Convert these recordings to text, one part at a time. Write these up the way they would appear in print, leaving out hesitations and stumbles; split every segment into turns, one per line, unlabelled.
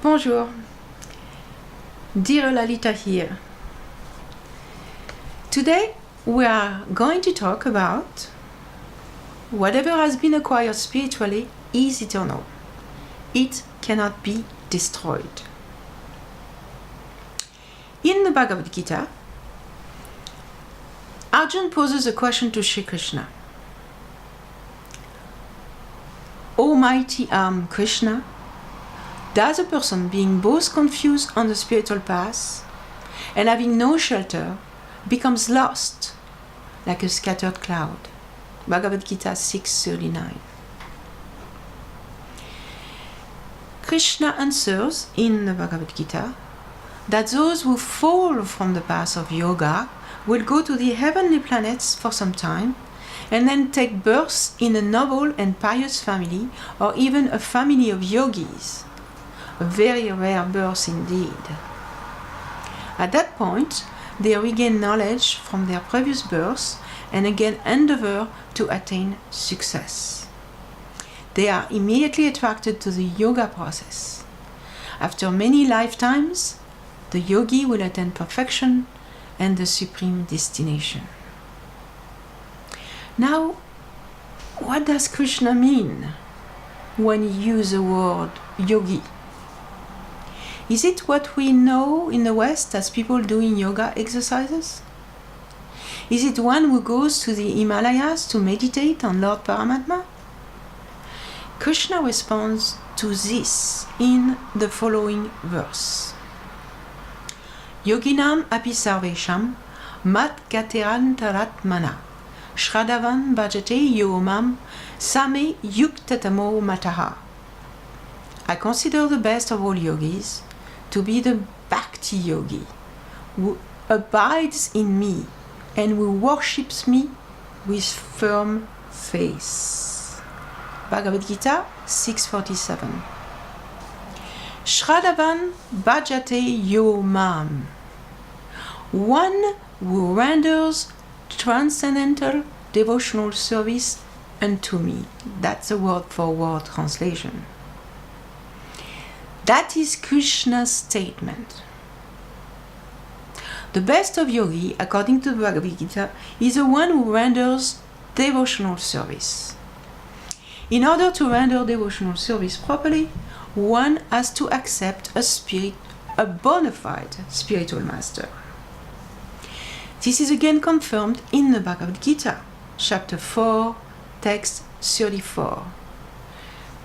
Bonjour, dear Lalita here. Today we are going to talk about whatever has been acquired spiritually is eternal. It cannot be destroyed. In the Bhagavad Gita, Arjuna poses a question to Sri Krishna. Almighty Krishna, does a person being both confused on the spiritual path and having no shelter becomes lost like a scattered cloud? Bhagavad Gita 6:39. Krishna answers in the Bhagavad Gita that those who fall from the path of yoga will go to the heavenly planets for some time and then take birth in a noble and pious family or even a family of yogis. A very rare birth indeed. At that point, they regain knowledge from their previous births and again endeavor to attain success. They are immediately attracted to the yoga process. After many lifetimes, the yogi will attain perfection and the supreme destination. Now, what does Krishna mean when he uses the word yogi? Is it what we know in the West as people doing yoga exercises? Is it one who goes to the Himalayas to meditate on Lord Paramatma? Krishna responds to this in the following verse. Yoginam api sarvesham mat gaterantaratmana Shraddhavan bhajate yomam same yuktatamo mataha. I consider the best of all yogis to be the Bhakti yogi, who abides in me and who worships me with firm faith. Bhagavad Gita 6:47. Shraddhavan bhajate yomam. One who renders transcendental devotional service unto me. That's a word-for-word translation. That is Krishna's statement. The best of yogi, according to the Bhagavad Gita, is the one who renders devotional service. In order to render devotional service properly, one has to accept a bona fide spiritual master. This is again confirmed in the Bhagavad Gita, chapter 4, text 34.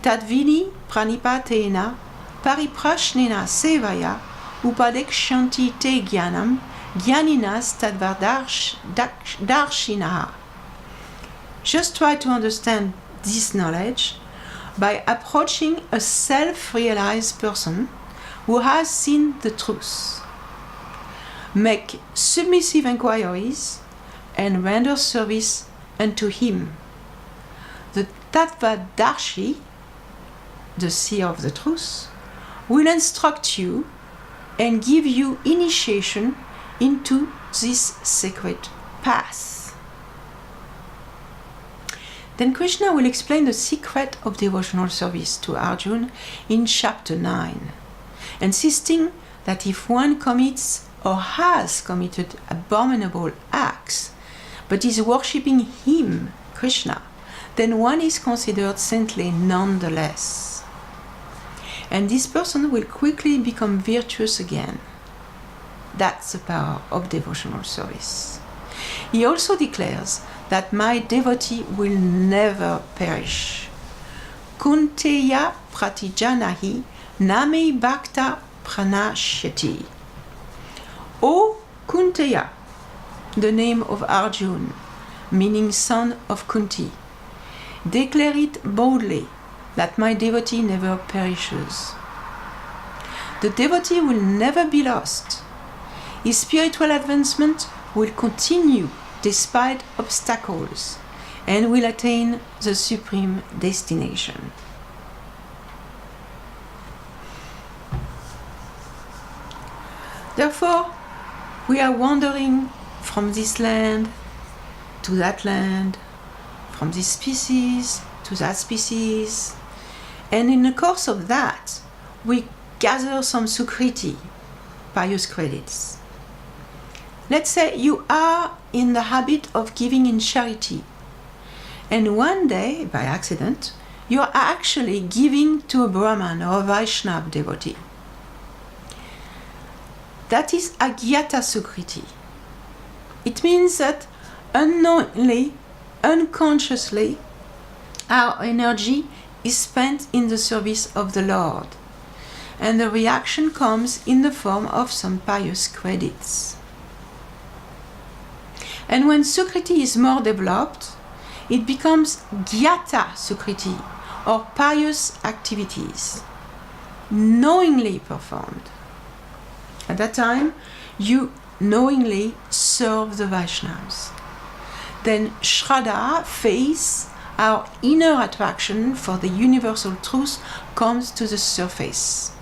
Tadvini pranipatena pariprashnena sevaya upadekshanti te jnanam jnaninas tadvardarshinaha. Just try to understand this knowledge by approaching a self-realized person who has seen the truth. Make submissive inquiries and render service unto him. The Tattvadarshi, the seer of the truth, will instruct you and give you initiation into this sacred path. Then Krishna will explain the secret of devotional service to Arjuna in chapter 9, insisting that if one commits or has committed abominable acts, but is worshipping him, Krishna, then one is considered saintly nonetheless. And this person will quickly become virtuous again. That's the power of devotional service. He also declares that my devotee will never perish. Kunteya pratijanahi name bhakta pranashyati. O Kunteya, the name of Arjuna, meaning son of Kunti, declare it boldly that my devotee never perishes. The devotee will never be lost. His spiritual advancement will continue despite obstacles and will attain the supreme destination. Therefore, we are wandering from this land to that land, from this species to that species, and in the course of that, we gather some sukriti, pious credits. Let's say you are in the habit of giving in charity, and one day, by accident, you are actually giving to a Brahman or a Vaishnava devotee. That is agyata sukriti. It means that unknowingly, unconsciously, our energy is spent in the service of the Lord, and the reaction comes in the form of some pious credits. And when sukriti is more developed, it becomes gyata sukriti, or pious activities, knowingly performed. At that time, you knowingly serve the Vaishnavas. Then Shraddha, faith, our inner attraction for the universal truth, comes to the surface.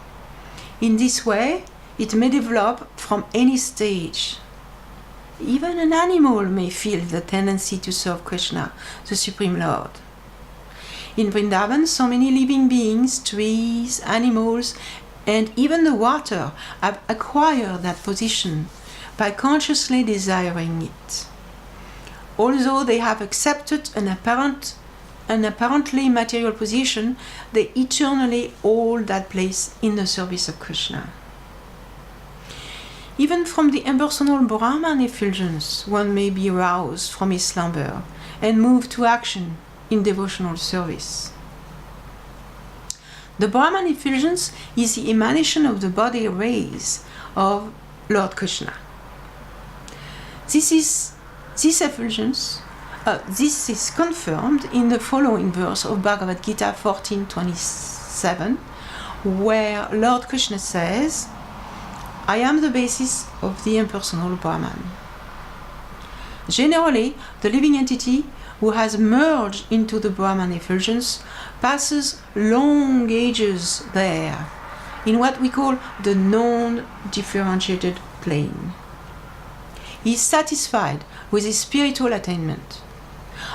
In this way, it may develop from any stage. Even an animal may feel the tendency to serve Krishna, the Supreme Lord. In Vrindavan, so many living beings, trees, animals, and even the water have acquired that position by consciously desiring it. Although they have accepted an apparently material position, they eternally hold that place in the service of Krishna. Even from the impersonal Brahman effulgence, one may be roused from his slumber and moved to action in devotional service. The Brahman effulgence is the emanation of the body rays of Lord Krishna. This effulgence is confirmed in the following verse of Bhagavad Gita 14:27, where Lord Krishna says, I am the basis of the impersonal Brahman. Generally, the living entity who has merged into the Brahman effulgence passes long ages there, in what we call the non-differentiated plane. He is satisfied with his spiritual attainment.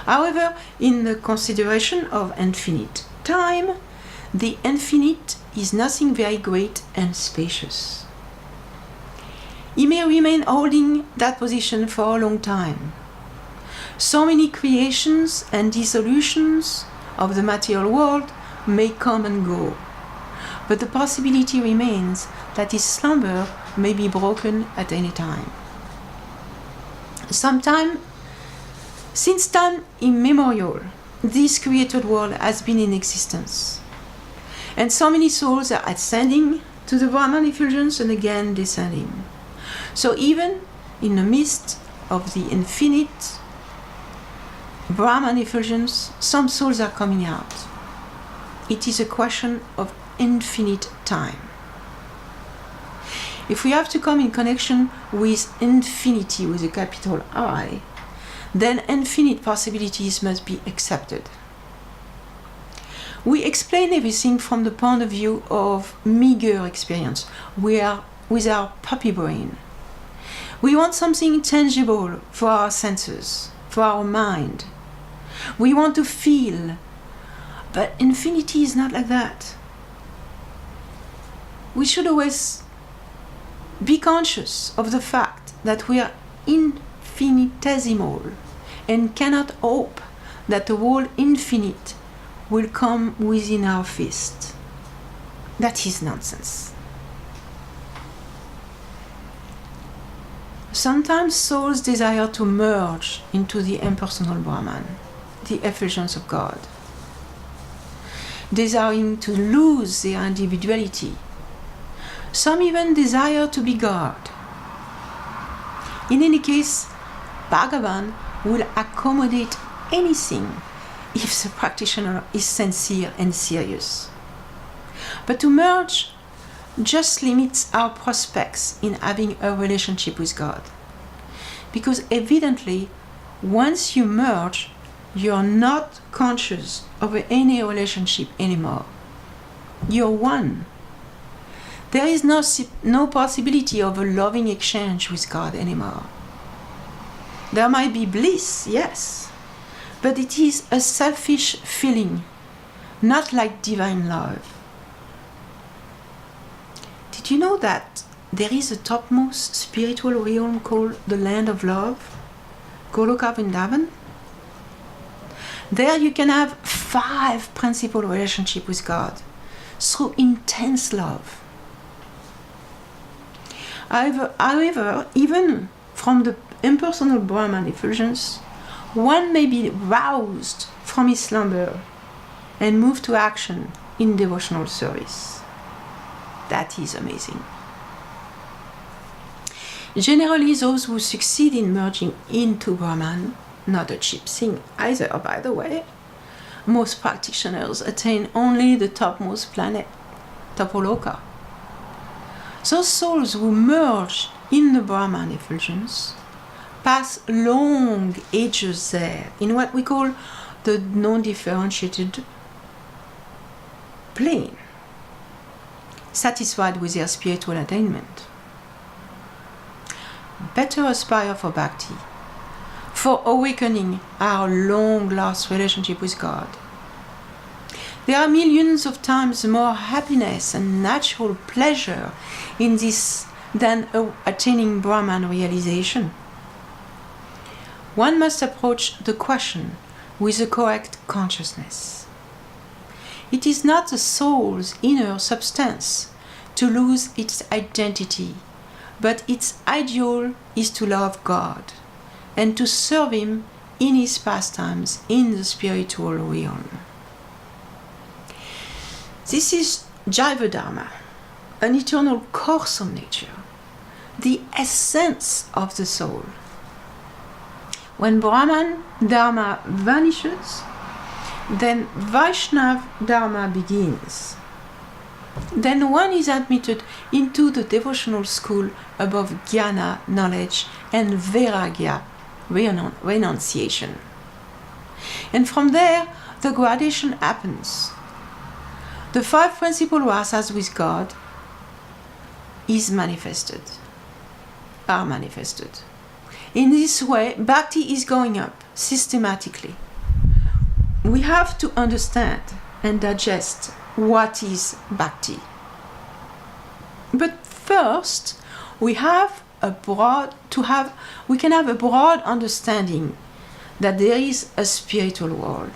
However, in the consideration of infinite time, the infinite is nothing very great and spacious. He may remain holding that position for a long time. So many creations and dissolutions of the material world may come and go, but the possibility remains that his slumber may be broken at any time. Since time immemorial, this created world has been in existence, and so many souls are ascending to the Brahman effulgence and again descending. So even in the midst of the infinite Brahman effulgence, some souls are coming out. It is a question of infinite time. If we have to come in connection with infinity with a capital I, then infinite possibilities must be accepted. We explain everything from the point of view of meager experience. We are with our puppy brain. We want something tangible for our senses, for our mind. We want to feel, but infinity is not like that. We should always be conscious of the fact that we are infinitesimal and cannot hope that the whole infinite will come within our fist. That is nonsense. Sometimes souls desire to merge into the impersonal Brahman, the effulgence of God, desiring to lose their individuality. Some even desire to be God. In any case, Bhagavan will accommodate anything if the practitioner is sincere and serious. But to merge just limits our prospects in having a relationship with God. Because evidently, once you merge, you're not conscious of any relationship anymore. You're one. There is no possibility of a loving exchange with God anymore. There might be bliss, yes, but it is a selfish feeling, not like divine love. Did you know that there is a topmost spiritual realm called the Land of Love, Goloka Vrindavan? There you can have 5 principal relationships with God through intense love. However, even from the impersonal Brahman effulgence, one may be roused from his slumber and moved to action in devotional service. That is amazing. Generally, those who succeed in merging into Brahman, not a cheap thing either, by the way, most practitioners attain only the topmost planet, Tapoloka. Those souls who merge in the Brahman effulgence pass long ages there in what we call the non-differentiated plane, satisfied with their spiritual attainment. Better aspire for bhakti, for awakening our long-lost relationship with God. There are millions of times more happiness and natural pleasure in this than attaining Brahman realization. One must approach the question with the correct consciousness. It is not the soul's inner substance to lose its identity, but its ideal is to love God and to serve Him in His pastimes in the spiritual realm. This is Jiva Dharma, an eternal course of nature, the essence of the soul. When Brahman Dharma vanishes, then Vaishnav Dharma begins. Then one is admitted into the devotional school above jnana, knowledge, and vairagya, renunciation. And from there, the gradation happens. The 5 principal rasas with God are manifested. In this way, bhakti is going up systematically. We have to understand and digest what is bhakti. But first, we can have a broad understanding that there is a spiritual world,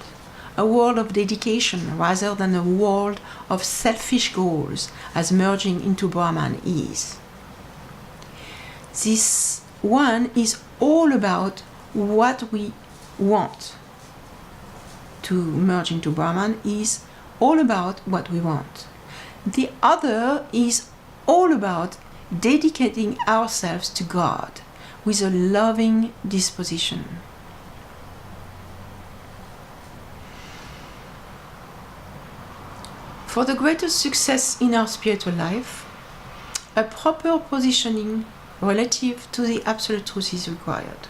a world of dedication rather than a world of selfish goals, as merging into Brahman is. This one is all about what we want. To merge into Brahman is all about what we want. The other is all about dedicating ourselves to God with a loving disposition. For the greatest success in our spiritual life, a proper positioning relative to the Absolute Truth is required.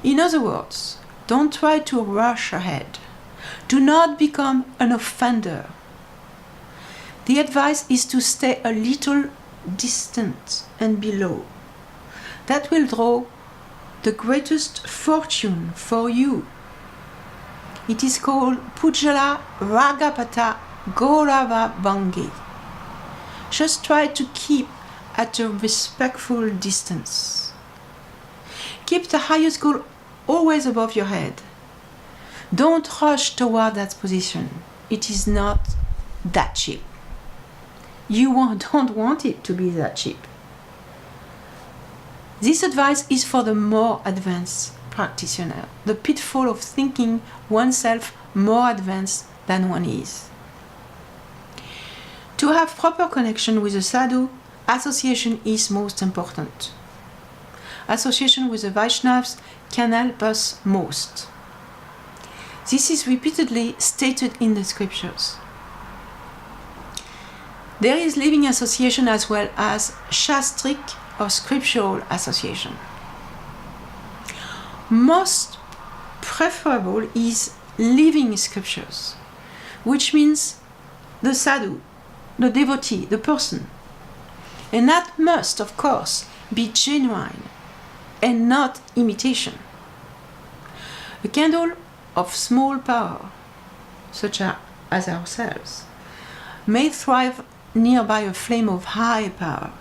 In other words, don't try to rush ahead. Do not become an offender. The advice is to stay a little distant and below. That will draw the greatest fortune for you. It is called Pujala Ragapata Gaurava Bhangi. Just try to keep at a respectful distance. Keep the highest goal always above your head. Don't rush toward that position. It is not that cheap. You don't want it to be that cheap. This advice is for the more advanced practitioner, the pitfall of thinking oneself more advanced than one is. To have proper connection with a sadhu, association is most important. Association with the Vaishnavas can help us most. This is repeatedly stated in the scriptures. There is living association as well as shastric or scriptural association. Most preferable is living scriptures, which means the sadhu, the devotee, the person. And that must, of course, be genuine and not imitation. A candle of small power, such as ourselves, may thrive nearby a flame of high power,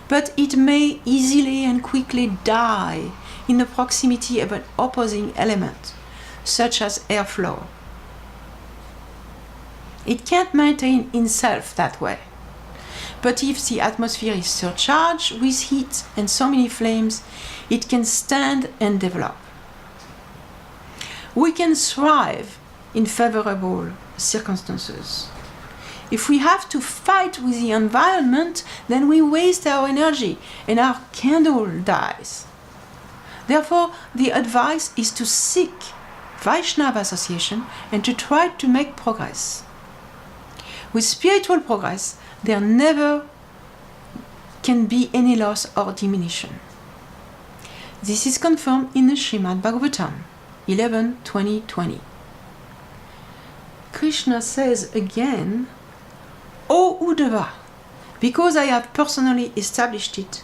but it may easily and quickly die in the proximity of an opposing element, such as airflow. It can't maintain itself that way. But if the atmosphere is surcharged with heat and so many flames, it can stand and develop. We can thrive in favorable circumstances. If we have to fight with the environment, then we waste our energy and our candle dies. Therefore, the advice is to seek Vaishnava association and to try to make progress. With spiritual progress, there never can be any loss or diminution. This is confirmed in the Srimad Bhagavatam 11:20-20. Krishna says again, O Uddhava, because I have personally established it,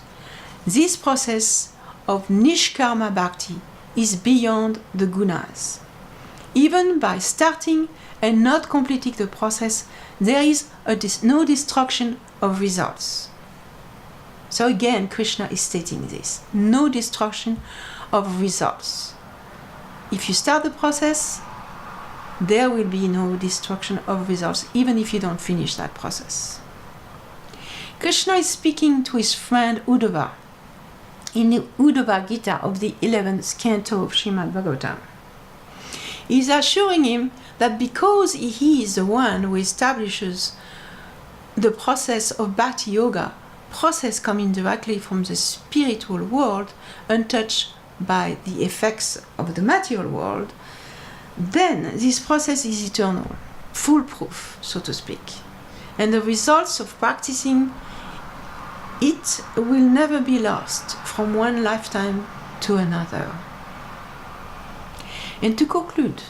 this process of Nishkarma Bhakti is beyond the gunas. Even by starting and not completing the process, there is no destruction of results. So again, Krishna is stating this, no destruction of results. If you start the process, there will be no destruction of results, even if you don't finish that process. Krishna is speaking to his friend Uddhava in the Uddhava Gita of the 11th canto of Srimad Bhagavatam. He is assuring him that because he is the one who establishes the process of Bhakti Yoga, process coming directly from the spiritual world, untouched by the effects of the material world, then this process is eternal, foolproof, so to speak. And the results of practicing it will never be lost from one lifetime to another. And to conclude,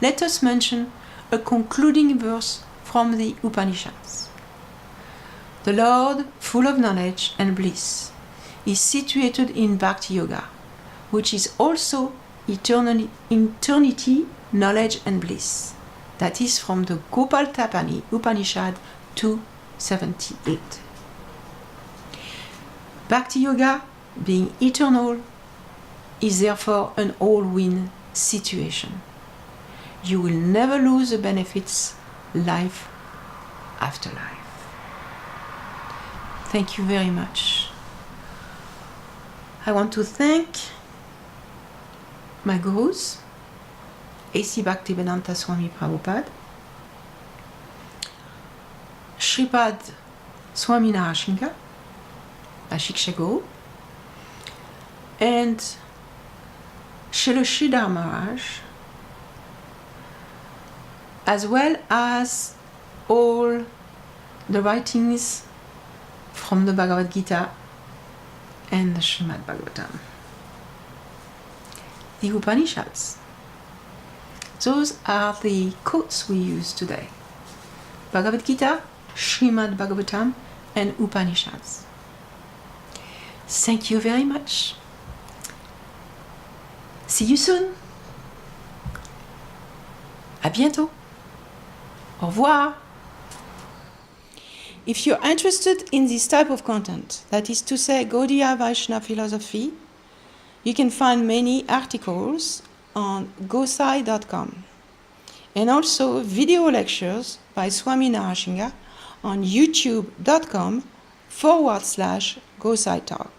let us mention a concluding verse from the Upanishads. The Lord, full of knowledge and bliss, is situated in Bhakti Yoga, which is also eternity, knowledge and bliss. That is from the Gopaltapani Upanishad 278. Bhakti Yoga, being eternal, is therefore an all-win situation. You will never lose the benefits life after life. Thank you very much. I want to thank my gurus, A.C. Bhaktivedanta Swami Prabhupada, Shripad Swami Narashinga, my Shiksha Guru, and Srila Sridhar Maharaj, as well as all the writings from the Bhagavad Gita and the Srimad Bhagavatam. The Upanishads. Those are the quotes we use today. Bhagavad Gita, Srimad Bhagavatam, and Upanishads. Thank you very much. See you soon. À bientôt. Au revoir. If you're interested in this type of content, that is to say Gaudiya Vaishnava philosophy, you can find many articles on gosai.com and also video lectures by Swami Narashinga on youtube.com/Gosai Talk.